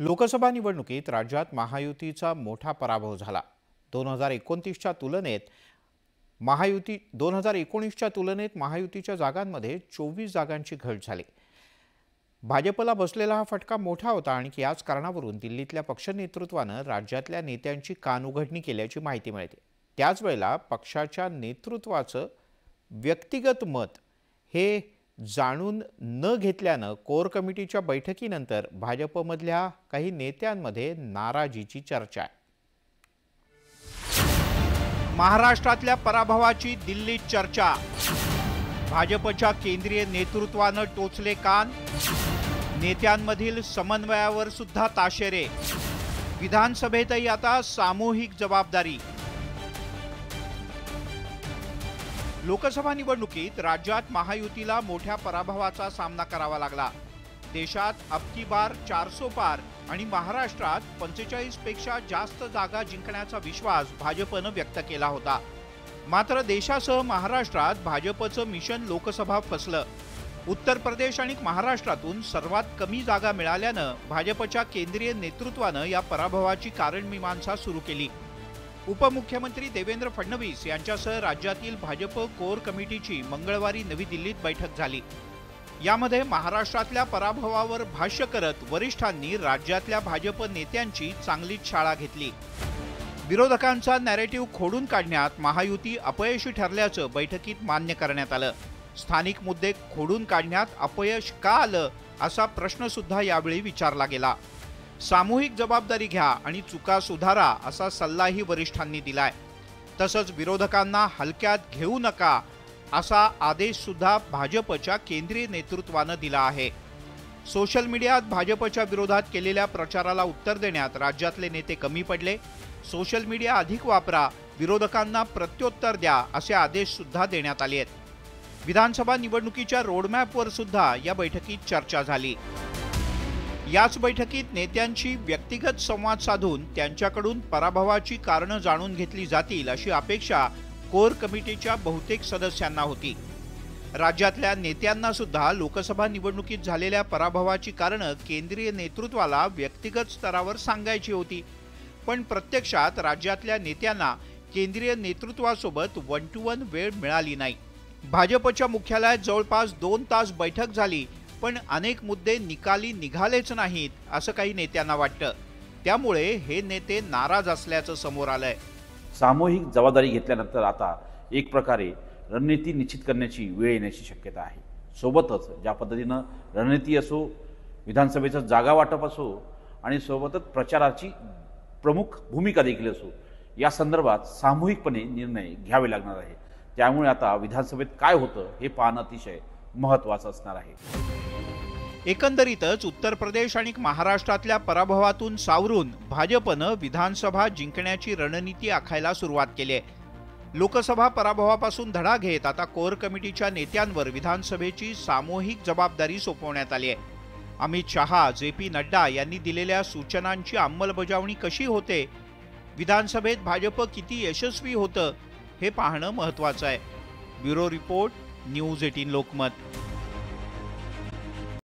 लोकसभा निवडणुकीत राज्यात महायुतीचा मोठा पराभव झाला। 2019च्या तुलनेत महायुतीच्या जागांमध्ये 24 जागांची घट झाली। भाजपला बसलेला हा फटका मोठा होता आणि याच कारणावरून दिल्लीतल्या पक्ष नेतृत्वाने राज्यातल्या नेत्यांची कानउघडणी केल्याची माहिती मिळते। त्याच वेळेला पक्षाच्या नेतृत्वाचं व्यक्तिगत मत हे जाणून न घेतल्याने कोर कमिटीच्या बैठकीनंतर भाजपमधल्या काही नेत्यांमध्ये नाराजीची चर्चा आहे। महाराष्ट्रातल्या पराभवाची दिल्लीत चर्चा। भाजपच्या केंद्रीय नेतृत्वाने टोचले कान। नेत्यांमधील समन्वयावर सुद्धा ताशेरे। विधानसभेतही आता सामूहिक जबाबदारी। लोकसभा निवडणुकीत राज्यात महायुतीला मोठ्या पराभवाचा सामना करावा लागला। देशात अबकी बार 400 पार आणि महाराष्ट्रात 45 पेक्षा जास्त जागा जिंकण्याचा विश्वास भाजपने व्यक्त केला होता। मात्र देशासह महाराष्ट्रात भाजपचं मिशन लोकसभा फसलं। उत्तर प्रदेश आणि महाराष्ट्रातून सर्वात कमी जागा मिळाल्यानं भाजपच्या केंद्रीय नेतृत्वाने या पराभवाची कारणमीमांसा सुरू केली। उपमुख्यमंत्री देवेंद्र फडणवीस यांच्यासह राज्यातील भाजप कोर कमिटीची मंगळवारी नवी दिल्लीत बैठक झाली। यामध्ये महाराष्ट्रातल्या पराभवावर भाष्य करत वरिष्ठांनी राज्यातल्या भाजप नेत्यांची चांगलीच शाळा घेतली। विरोधकांचा नॅरेटिव्ह खोडून काढण्यात महायुती अपयशी ठरल्याचं बैठकीत मान्य करण्यात आलं। स्थानिक मुद्दे खोडून काढण्यात अपयश का आलं असा प्रश्न सुद्धा यावेळी विचारला गेला। सामूहिक जबाबदारी घ्या आणि चुका सुधारा असा सल्लाही वरिष्ठांनी दिलाय। तसंच विरोधकांना हलक्यात घेऊ नका असा आदेश सुद्धा भाजपच्या केंद्रीय नेतृत्वाने दिला आहे। सोशल मीडियात भाजपच्या विरोधात केलेल्या प्रचाराला उत्तर देण्यात राज्यातले नेते कमी पडले। सोशल मीडिया अधिक वापरा, विरोधकांना प्रत्युत्तर द्या असे आदेश सुद्धा देण्यात आले आहेत। विधानसभा निवडणुकीच्या रोडमॅपवर सुद्धा या बैठकीत चर्चा झाली। याच बैठकीत नेत्यांशी व्यक्तिगत संवाद साधून त्यांच्याकडून पराभवाची कारणं जाणून घेतली जातील अशी अपेक्षा कोर कमिटीच्या बहुतेक सदस्यांना होती। राज्यातल्या नेत्यांना सुद्धा लोकसभा निवडणुकीत झालेल्या पराभवाची कारणं केंद्रीय नेतृत्वाला व्यक्तिगत स्तरावर सांगायची होती, पण प्रत्यक्षात राज्यातल्या नेत्यांना केंद्रीय नेतृत्वासोबत 1 to 1 वेळ मिळाली नाही। भाजपच्या मुख्यालयात जवळपास 2 तास बैठक झाली, पण अनेक मुद्दे निकाली निघालेच नाहीत असं काही नेत्यांना वाटतं। त्यामुळे हे नेते नाराज असल्याचं समोर आलंय। सामूहिक जबाबदारी घेतल्यानंतर आता एक प्रकारे रणनीती निश्चित करण्याची वेळ येण्याची शक्यता आहे। सोबतच ज्या पद्धतीनं रणनीती असो, विधानसभेचं जागा वाटप असो आणि सोबतच प्रचाराची प्रमुख भूमिका देखील असो, या संदर्भात सामूहिकपणे निर्णय घ्यावे लागणार आहे। त्यामुळे आता विधानसभेत काय होतं हे पाहणं अतिशय महत्त्वाचं असणार आहे। एकंदरीतच उत्तर प्रदेश आणि महाराष्ट्रातल्या पराभवातून सावरून भाजपनं विधानसभा जिंकण्याची रणनीती आखायला सुरुवात केली आहे। लोकसभा पराभवापासून धडा घेत आता कोर कमिटीच्या नेत्यांवर विधानसभेची सामूहिक जबाबदारी सोपवण्यात आली आहे। अमित शहा, JP नड्डा यांनी दिलेल्या सूचनांची अंमलबजावणी कशी होते, विधानसभेत भाजप किती यशस्वी होतं हे पाहणं महत्त्वाचं आहे। Bureau report, news 18 Lokmat.